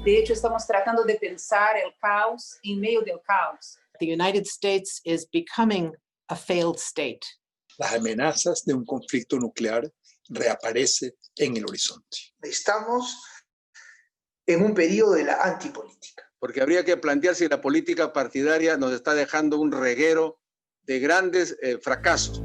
De hecho, estamos tratando de pensar el caos en medio del caos. The United States is becoming a failed state. Las amenazas de un conflicto nuclear reaparece en el horizonte. Estamos en un periodo de la antipolítica. Porque habría que plantear si la política partidaria nos está dejando un reguero de grandes fracasos.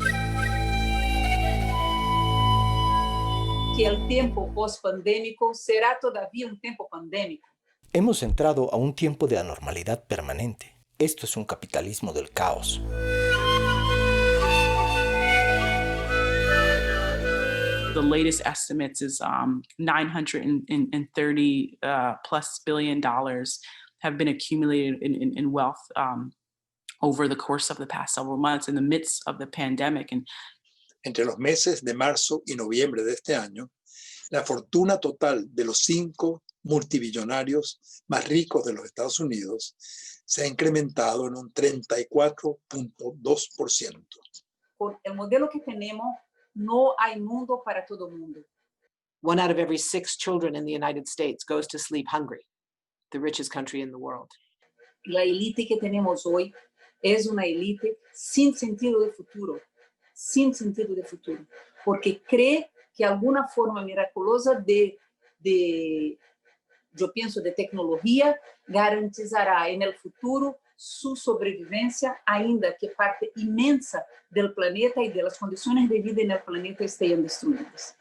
Que el tiempo post-pandémico será todavía un tiempo pandémico. Hemos entrado a un tiempo de anormalidad permanente. Esto es un capitalismo del caos. The latest estimates is $930 plus billion have been accumulated in wealth over the course of the past several months in the midst of the pandemic. And entre los meses de marzo y noviembre de este año, la fortuna total de los 5 multibillonarios más ricos de los Estados Unidos se ha incrementado en un 34.2%. Con el modelo que tenemos, no hay mundo para todo mundo. 1 out of every 6 children in the United States goes to sleep hungry, the richest country in the world. La élite que tenemos hoy es una élite sin sentido de futuro, porque cree que alguna forma miraculosa yo pienso, de tecnología garantizará en el futuro su sobrevivencia, ainda que parte inmensa del planeta y de las condiciones de vida en el planeta estén destruidas.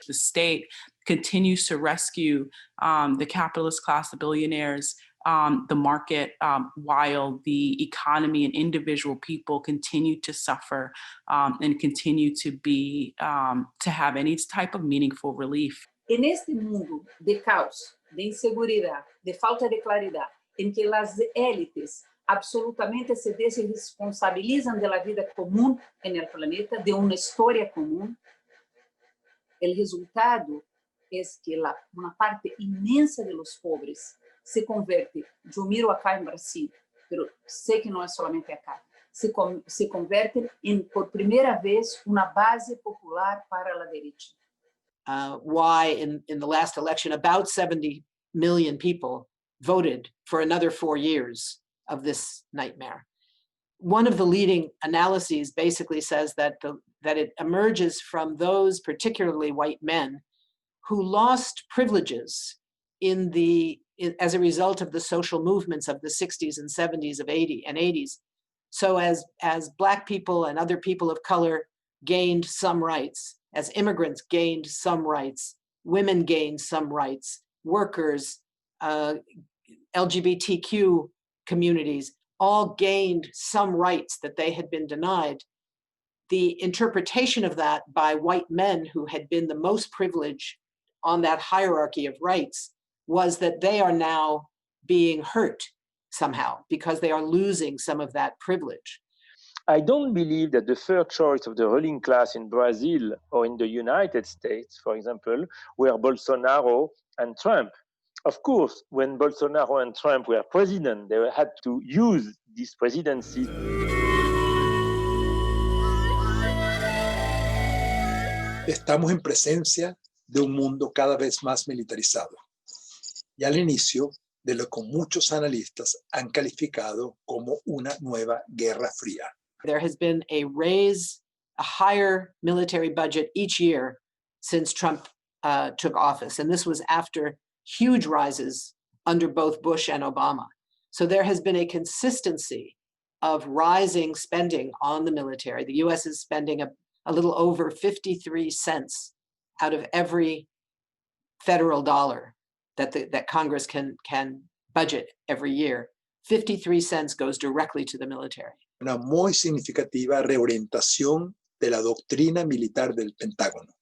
the state continues to rescue the capitalist class, the billionaires, the market, while the economy and individual people continue to suffer and continue to be to have any type of meaningful relief. En este mundo de caos, de inseguridad, de falta de claridad, en que las élites absolutamente se desresponsabilizan de la vida común en el planeta, de una historia común, el resultado es que una parte inmensa de los pobres se convierte, yo miro acá en Brasil, pero sé que no es solamente acá, se convierten en, por primera vez, una base popular para la derecha. Why in the last election, about 70 million people voted for another 4 years of this nightmare. One of the leading analyses basically says that it emerges from those particularly white men who lost privileges as a result of the social movements of the 60s and 70s and 80s. So as Black people and other people of color gained some rights, as immigrants gained some rights, women gained some rights, workers, LGBTQ communities all gained some rights that they had been denied. The interpretation of that by white men who had been the most privileged on that hierarchy of rights was that they are now being hurt somehow because they are losing some of that privilege. I don't believe that the third choice of the ruling class in Brazil or in the United States, for example, were Bolsonaro and Trump. Of course, when Bolsonaro and Trump were president, they had to use this presidency. Estamos en presencia de un mundo cada vez más militarizado y al inicio de lo que muchos analistas han calificado como una nueva guerra fría. There has been a higher military budget each year since Trump took office, and this was after huge rises under both Bush and Obama. So there has been a consistency of rising spending on the military. The US is spending a little over 53 cents out of every federal dollar that Congress can budget every year. 53 cents goes directly to the military. Una muy significativa reorientación de la doctrina militar del Pentágono,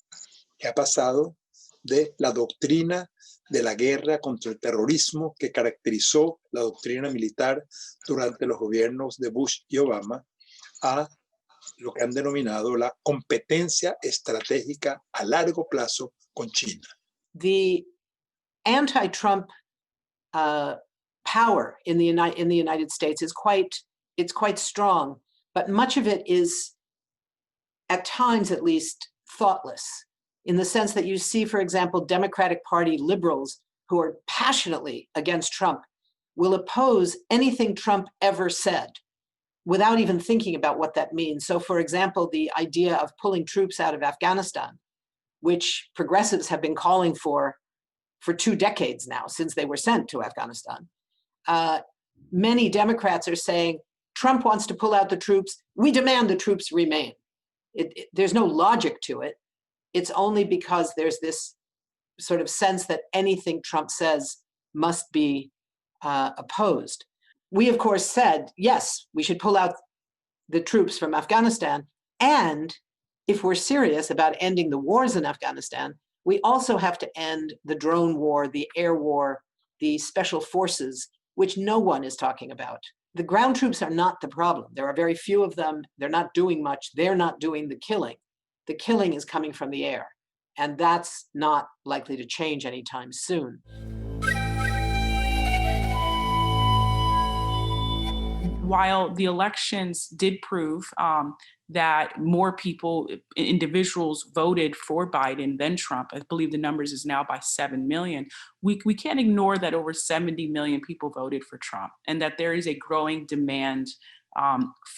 que ha pasado de la doctrina de la guerra contra el terrorismo que caracterizó la doctrina militar durante los gobiernos de Bush y Obama a lo que han denominado la competencia estratégica a largo plazo con China. The anti-Trump power in the United States is quite strong, but much of it is, at times at least, thoughtless, in the sense that you see, for example, Democratic Party liberals who are passionately against Trump will oppose anything Trump ever said without even thinking about what that means. So, for example, the idea of pulling troops out of Afghanistan, which progressives have been calling for 2 decades now, since they were sent to Afghanistan. Many Democrats are saying, Trump wants to pull out the troops, we demand the troops remain. There's no logic to it. It's only because there's this sort of sense that anything Trump says must be opposed. We, of course, said, yes, we should pull out the troops from Afghanistan. And if we're serious about ending the wars in Afghanistan, we also have to end the drone war, the air war, the special forces, which no one is talking about. The ground troops are not the problem. There are very few of them. They're not doing much. They're not doing the killing. The killing is coming from the air. And that's not likely to change anytime soon. While the elections did prove that more people, individuals voted for Biden than Trump, I believe the numbers is now by 7 million, we can't ignore that over 70 million people voted for Trump and that there is a growing demand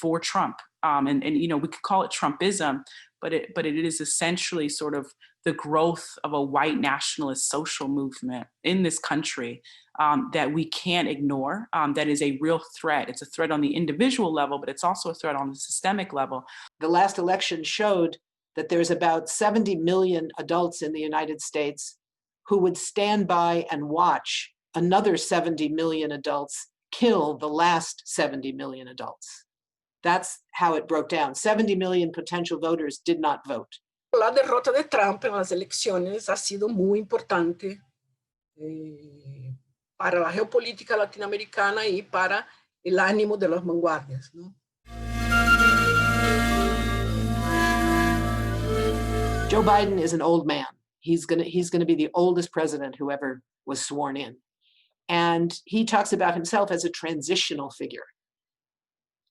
for Trump. And you know, we could call it Trumpism, but it is essentially sort of the growth of a white nationalist social movement in this country that we can't ignore, that is a real threat. It's a threat on the individual level, but it's also a threat on the systemic level. The last election showed that there's about 70 million adults in the United States who would stand by and watch another 70 million adults kill the last 70 million adults. That's how it broke down. 70 million potential voters did not vote. La derrota de Trump en las elecciones ha sido muy importante para la geopolítica latinoamericana y para el ánimo de las vanguardias, ¿no? Joe Biden is an old man. He's gonna be the oldest president who ever was sworn in. And he talks about himself as a transitional figure.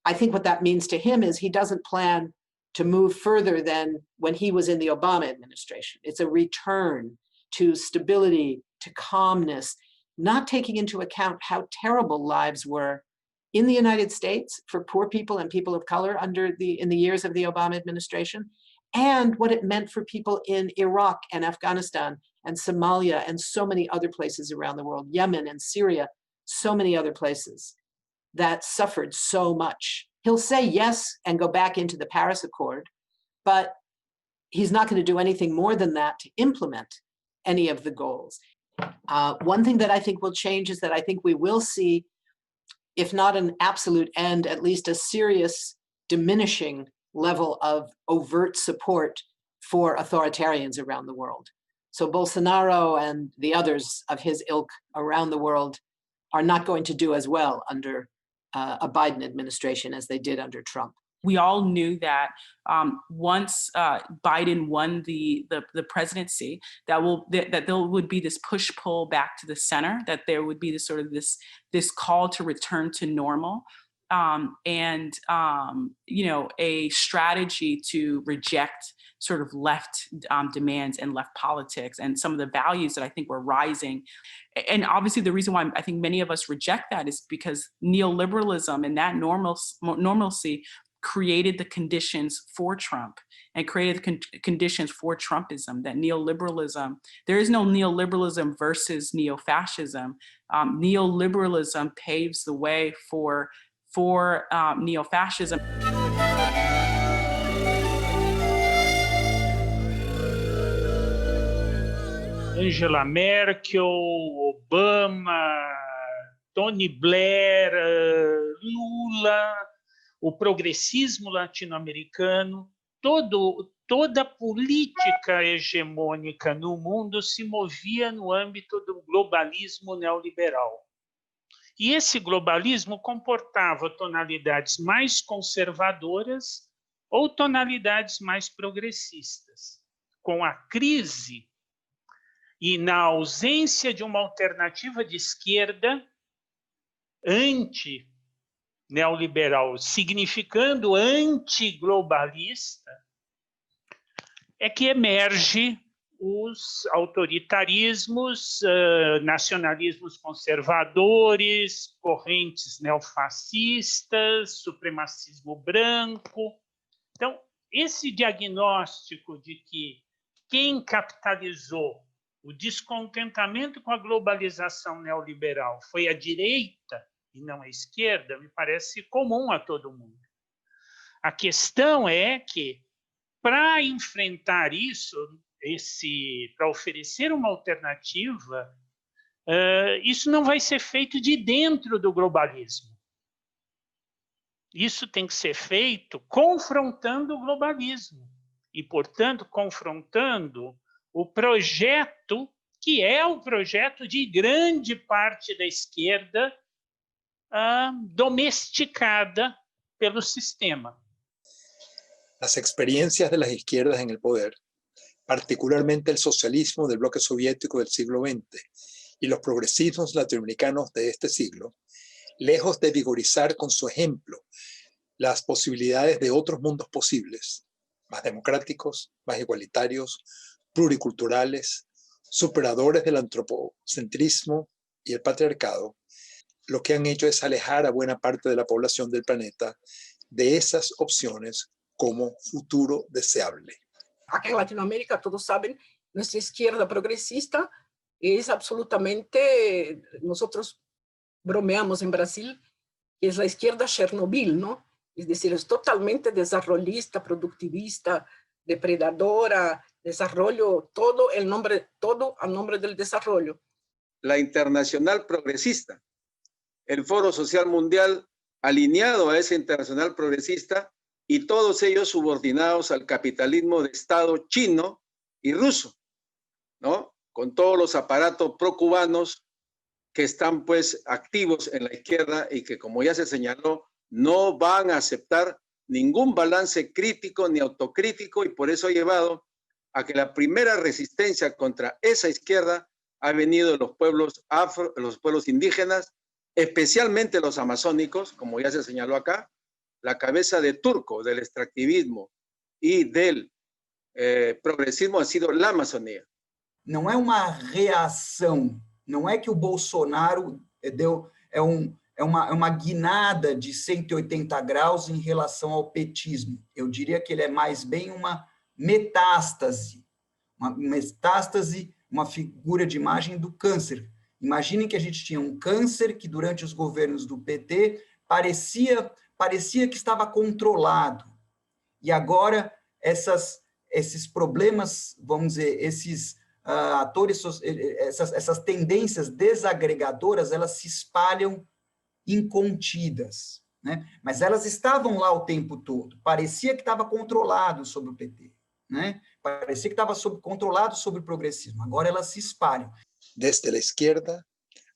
I think what that means to him is he doesn't plan to move further than when he was in the Obama administration. It's a return to stability, to calmness, not taking into account how terrible lives were in the United States for poor people and people of color in the years of the Obama administration, and what it meant for people in Iraq and Afghanistan and Somalia and so many other places around the world, Yemen and Syria, so many other places that suffered so much. He'll say yes and go back into the Paris Accord, but he's not going to do anything more than that to implement any of the goals. One thing that I think will change is that I think we will see, if not an absolute end, at least a serious diminishing level of overt support for authoritarians around the world. So Bolsonaro and the others of his ilk around the world are not going to do as well under a Biden administration as they did under Trump. We all knew that once Biden won the presidency, that there would be this push-pull back to the center, that there would be this call to return to normal, and a strategy to reject sort of left demands and left politics and some of the values that I think were rising. And obviously the reason why I think many of us reject that is because neoliberalism and that normalcy created the conditions for Trump and created the conditions for Trumpism, that neoliberalism, there is no neoliberalism versus neo-fascism. Neoliberalism paves the way for neo-fascism. Angela Merkel, Obama, Tony Blair, Lula, o progressismo latino-americano, toda a política hegemônica no mundo se movia no âmbito do globalismo neoliberal. E esse globalismo comportava tonalidades mais conservadoras ou tonalidades mais progressistas. Com a crise e na ausência de uma alternativa de esquerda anti-neoliberal, significando antiglobalista, é que emerge os autoritarismos, nacionalismos conservadores, correntes neofascistas, supremacismo branco. Então, esse diagnóstico de que quem capitalizou o descontentamento com a globalização neoliberal foi a direita e não a esquerda, me parece comum a todo mundo. A questão é que, para enfrentar isso, para oferecer uma alternativa, isso não vai ser feito de dentro do globalismo. Isso tem que ser feito confrontando o globalismo e, portanto, confrontando o projeto, que é o projeto de grande parte da esquerda domesticada pelo sistema. Las experiencias de las izquierdas en el poder, particularmente el socialismo del bloque soviético del siglo XX y los progresismos latinoamericanos de este siglo, lejos de vigorizar con su ejemplo las posibilidades de otros mundos posibles, más democráticos, más igualitarios, pluriculturales, superadores del antropocentrismo y el patriarcado, lo que han hecho es alejar a buena parte de la población del planeta de esas opciones como futuro deseable. Acá en Latinoamérica, todos saben, nuestra izquierda progresista es absolutamente, nosotros bromeamos en Brasil, que es la izquierda Chernobyl, ¿no? Es decir, es totalmente desarrollista, productivista, depredadora, desarrollo, todo a nombre del desarrollo. La Internacional Progresista, el Foro Social Mundial alineado a esa Internacional Progresista y todos ellos subordinados al capitalismo de Estado chino y ruso, ¿no? Con todos los aparatos pro-cubanos que están pues activos en la izquierda y que, como ya se señaló, no van a aceptar ningún balance crítico ni autocrítico, y por eso ha llevado a que la primera resistencia contra esa izquierda ha venido de los pueblos afro, los pueblos indígenas, especialmente los amazónicos, como ya se señaló acá. La cabeza de turco del extractivismo y del progresismo ha sido la Amazonía. Não é uma reação, não é que o Bolsonaro é uma guinada de 180 graus em relação ao petismo. Eu diria que ele é mais bem uma metástase, uma figura de imagem do câncer. Imaginem que a gente tinha um câncer que durante os governos do PT parecia que estava controlado. E agora esses problemas, vamos dizer, esses atores, essas tendências desagregadoras, elas se espalham incontidas, né? Mas elas estavam lá o tempo todo. Parecia que estava controlado sobre o PT, né? Parecia que estava controlado sobre o progressismo. Agora elas se espalham. Desde la izquierda,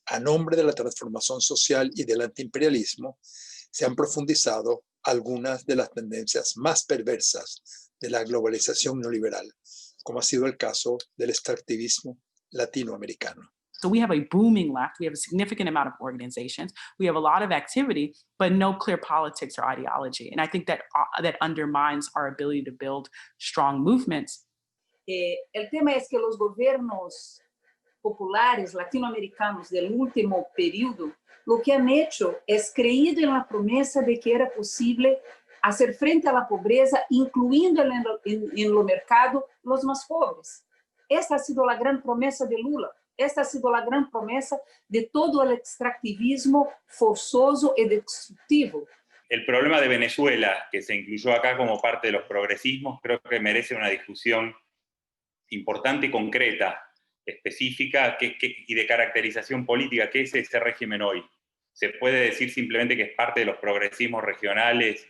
a nombre de la transformación social y del antiimperialismo, se han profundizado algunas de las tendencias más perversas de la globalización neoliberal, como ha sido el caso del extractivismo latinoamericano. So we have a booming left, we have a significant amount of organizations, we have a lot of activity, but no clear politics or ideology. And I think that undermines our ability to build strong movements. El tema es que los gobiernos populares latinoamericanos del último periodo, lo que han hecho es creído en la promesa de que era posible hacer frente a la pobreza, incluyendo en lo mercado los más pobres. Esta ha sido la gran promesa de Lula. Esta ha sido la gran promesa de todo el extractivismo forzoso y destructivo. El problema de Venezuela, que se incluyó acá como parte de los progresismos, creo que merece una discusión importante y concreta, específica y de caracterización política. ¿Qué es ese régimen hoy? ¿Se puede decir simplemente que es parte de los progresismos regionales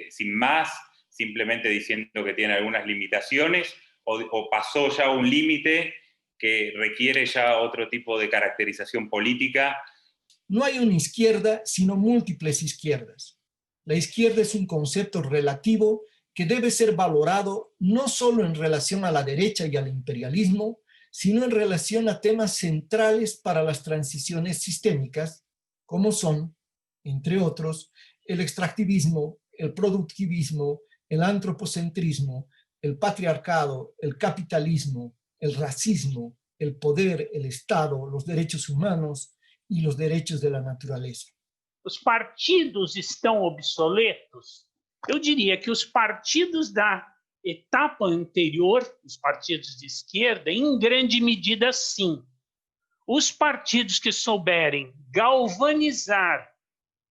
sin más, simplemente diciendo que tiene algunas limitaciones, o pasó ya un límite que requiere ya otro tipo de caracterización política? No hay una izquierda, sino múltiples izquierdas. La izquierda es un concepto relativo que debe ser valorado no solo en relación a la derecha y al imperialismo, sino en relación a temas centrales para las transiciones sistémicas, como son, entre otros, el extractivismo, el productivismo, el antropocentrismo, el patriarcado, el capitalismo, el racismo, el poder, el Estado, los derechos humanos y los derechos de la naturaleza. Os partidos estão obsoletos? Eu diria que os partidos da etapa anterior, os partidos de esquerda, em grande medida, sim. Os partidos que souberem galvanizar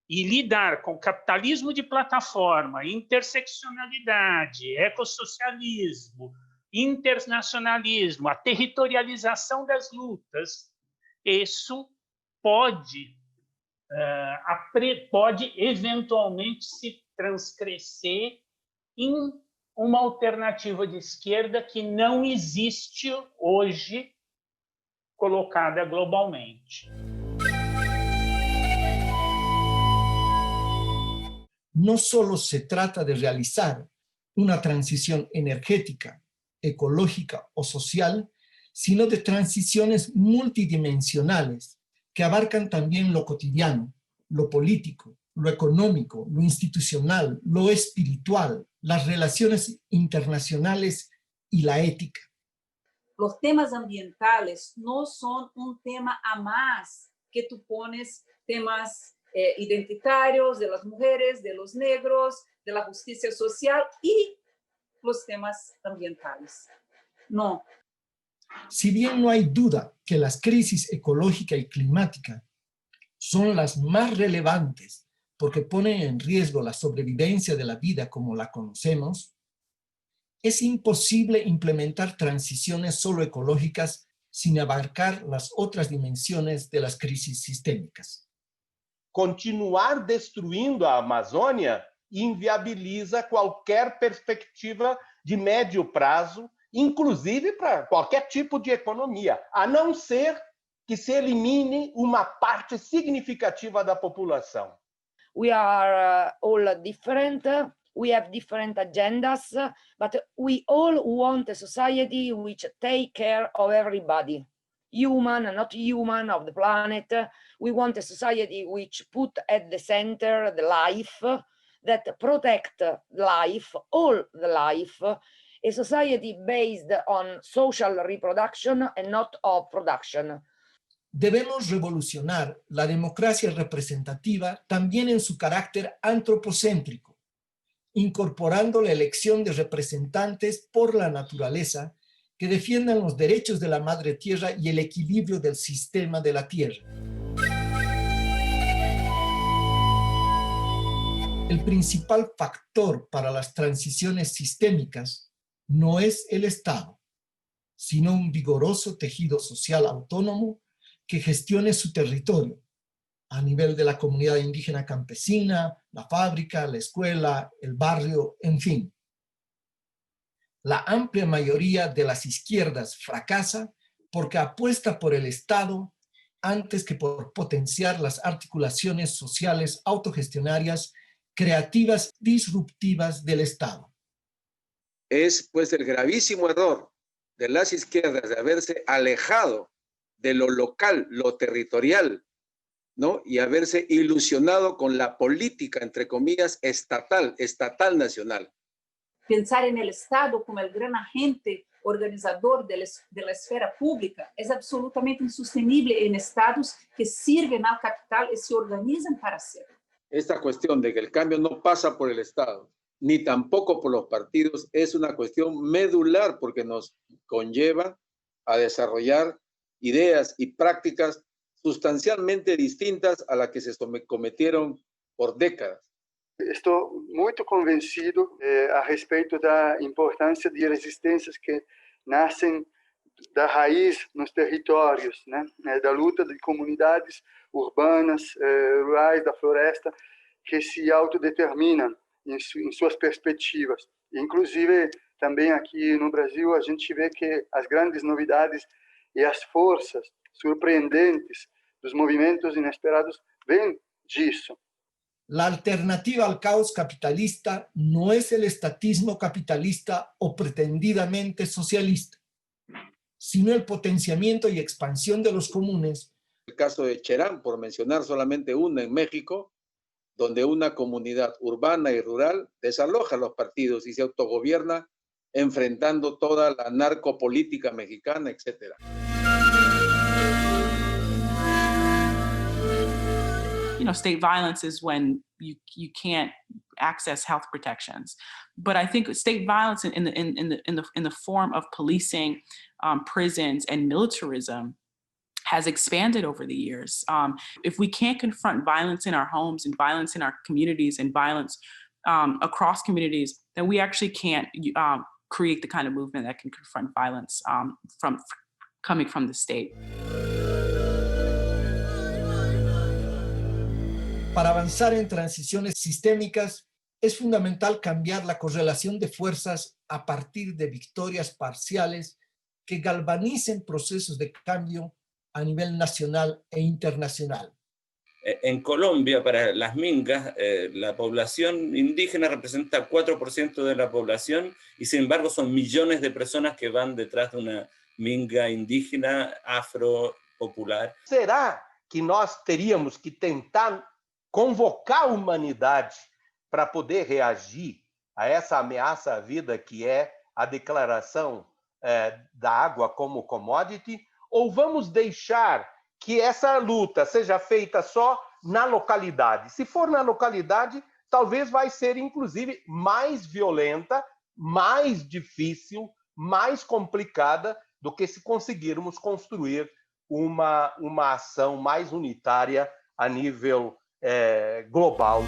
e lidar com capitalismo de plataforma, interseccionalidade, ecossocialismo, internacionalismo, a territorialização das lutas, isso pode eventualmente se transcrescer em uma alternativa de esquerda que não existe hoje colocada globalmente. No solo se trata de realizar una transición energética, ecológica o social, sino de transiciones multidimensionales que abarcan también lo cotidiano, lo político, lo económico, lo institucional, lo espiritual, las relaciones internacionales y la ética. Los temas ambientales no son un tema a más que tú pones temas identitarios de las mujeres, de los negros, de la justicia social y los temas ambientales. No. Si bien no hay duda que las crisis ecológica y climática son las más relevantes porque ponen en riesgo la sobrevivencia de la vida como la conocemos, es imposible implementar transiciones solo ecológicas sin abarcar las otras dimensiones de las crisis sistémicas. Continuar destruindo a Amazônia inviabiliza qualquer perspectiva de médio prazo, inclusive para qualquer tipo de economia, a não ser que se elimine uma parte significativa da população. We are all different, we have different agendas, but we all want a society which take care of everybody, human and not human, of the planet. We want a society which put at the center the life, that protect life, all the life, a society based on social reproduction and not of production. Debemos revolucionar la democracia representativa también en su carácter antropocéntrico, incorporando la elección de representantes por la naturaleza que defiendan los derechos de la madre tierra y el equilibrio del sistema de la tierra. El principal factor para las transiciones sistémicas no es el Estado, sino un vigoroso tejido social autónomo que gestione su territorio a nivel de la comunidad indígena campesina, la fábrica, la escuela, el barrio, en fin. La amplia mayoría de las izquierdas fracasa porque apuesta por el Estado antes que por potenciar las articulaciones sociales autogestionarias creativas disruptivas del Estado. Es pues el gravísimo error de las izquierdas de haberse alejado de lo local, lo territorial, ¿no? Y haberse ilusionado con la política, entre comillas, estatal nacional. Pensar en el Estado como el gran agente organizador de la esfera pública es absolutamente insostenible en estados que sirven al capital y se organizan para hacerlo. Esta cuestión de que el cambio no pasa por el Estado, ni tampoco por los partidos, es una cuestión medular porque nos conlleva a desarrollar ideas y prácticas sustancialmente distintas a las que se cometieron por décadas. Estou muito convencido a respeito da importância de resistências que nascem da raiz nos territórios, né? Da luta de comunidades urbanas, rurais, da floresta, que se autodeterminam em suas perspectivas. Inclusive, também aqui no Brasil, a gente vê que as grandes novidades e as forças surpreendentes dos movimentos inesperados vêm disso. La alternativa al caos capitalista no es el estatismo capitalista o pretendidamente socialista, sino el potenciamiento y expansión de los comunes. El caso de Cherán, por mencionar solamente una en México, donde una comunidad urbana y rural desaloja los partidos y se autogobierna enfrentando toda la narcopolítica mexicana, etcétera. State violence is when you can't access health protections. But I think state violence in the form of policing, prisons, and militarism has expanded over the years. If we can't confront violence in our homes and violence in our communities and violence across communities, then we actually can't create the kind of movement that can confront violence coming from the state. Para avanzar en transiciones sistémicas, es fundamental cambiar la correlación de fuerzas a partir de victorias parciales que galvanicen procesos de cambio a nivel nacional e internacional. En Colombia, para las mingas, la población indígena representa 4% de la población y sin embargo son millones de personas que van detrás de una minga indígena afro-popular. Será que nós teríamos que tentar convocar a humanidade para poder reagir a essa ameaça à vida que é a declaração da água como commodity? Ou vamos deixar que essa luta seja feita só na localidade? Se for na localidade, talvez vai ser, inclusive, mais violenta, mais difícil, mais complicada do que se conseguirmos construir uma ação mais unitária a nível global.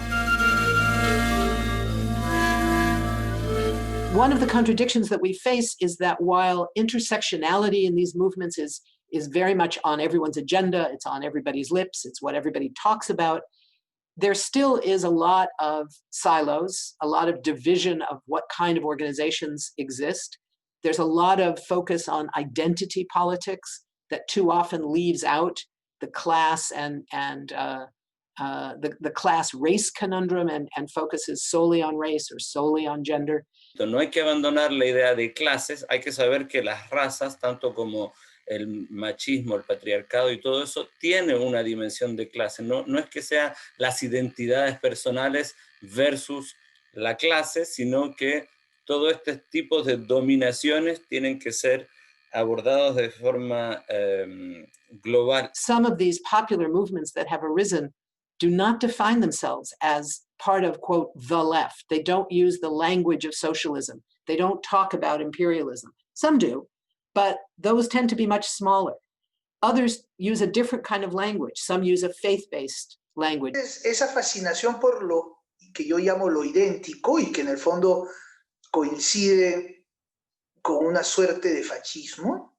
One of the contradictions that we face is that while intersectionality in these movements is very much on everyone's agenda, it's on everybody's lips, it's what everybody talks about, there still is a lot of silos, a lot of division of what kind of organizations exist. There's a lot of focus on identity politics that too often leaves out the class and the class-race conundrum and focuses solely on race or solely on gender. No hay que abandonar la idea de clases, hay que saber que las razas, tanto como el machismo, el patriarcado y todo eso, tiene una dimensión de clase. No es que sean las identidades personales versus la clase, sino que todos estos tipos de dominaciones tienen que ser abordados de forma global. Some of these popular movements that have arisen do not define themselves as part of, quote, the left. They don't use the language of socialism. They don't talk about imperialism. Some do, but those tend to be much smaller. Others use a different kind of language. Some use a faith-based language. Esa fascinación por lo que yo llamo lo idéntico y que en el fondo coincide con una suerte de fascismo,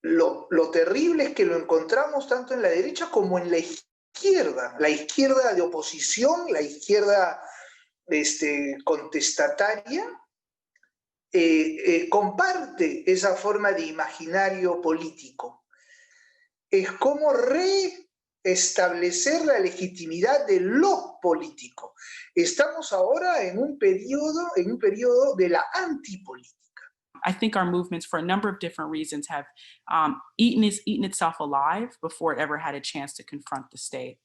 lo terrible es que lo encontramos tanto en la derecha como en la izquierda de oposición, la izquierda contestataria, comparte esa forma de imaginario político. Es como reestablecer la legitimidad de lo político. Estamos ahora en un periodo de la antipolítica. I think our movements, for a number of different reasons, have eaten itself alive before it ever had a chance to confront the state.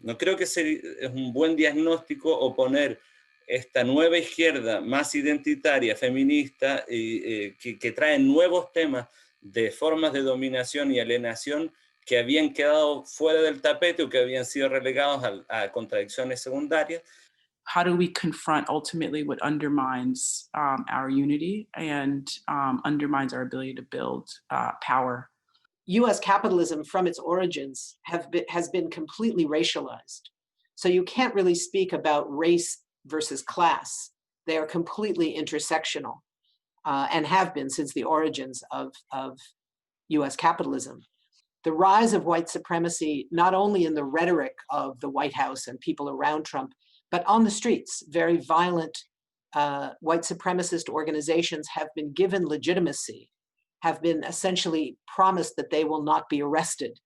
No creo que es un buen diagnóstico oponer esta nueva izquierda más identitaria, feminista, que trae nuevos temas de formas de dominación y alienación que habían quedado fuera del tapete o que habían sido relegados a contradicciones secundarias. How do we confront ultimately what undermines our unity and undermines our ability to build power? US capitalism from its origins has been completely racialized. So you can't really speak about race versus class. They are completely intersectional and have been since the origins of US capitalism. The rise of white supremacy, not only in the rhetoric of the White House and people around Trump, but on the streets, very violent white supremacist organizations have been given legitimacy, have been essentially promised that they will not be arrested.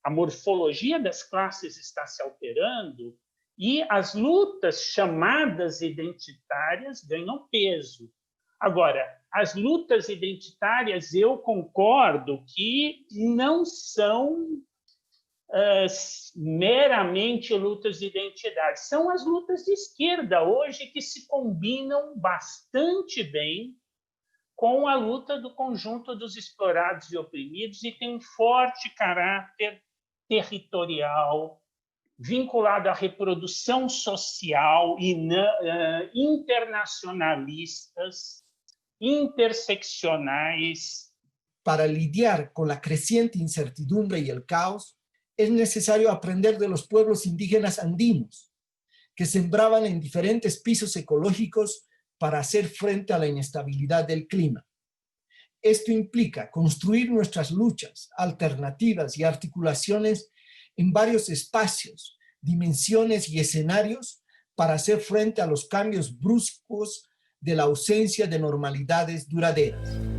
A morfologia das classes está se alterando e as lutas chamadas identitárias ganham peso. Agora, as lutas identitárias, eu concordo que não são meramente lutas de identidade. São as lutas de esquerda hoje que se combinam bastante bem com a luta do conjunto dos explorados e oprimidos e tem um forte caráter territorial, vinculado à reprodução social e internacionalistas, interseccionais. Para lidiar con la creciente incertidumbre y el caos, es necesario aprender de los pueblos indígenas andinos, que sembraban en diferentes pisos ecológicos para hacer frente a la inestabilidad del clima. Esto implica construir nuestras luchas, alternativas y articulaciones en varios espacios, dimensiones y escenarios para hacer frente a los cambios bruscos de la ausencia de normalidades duraderas.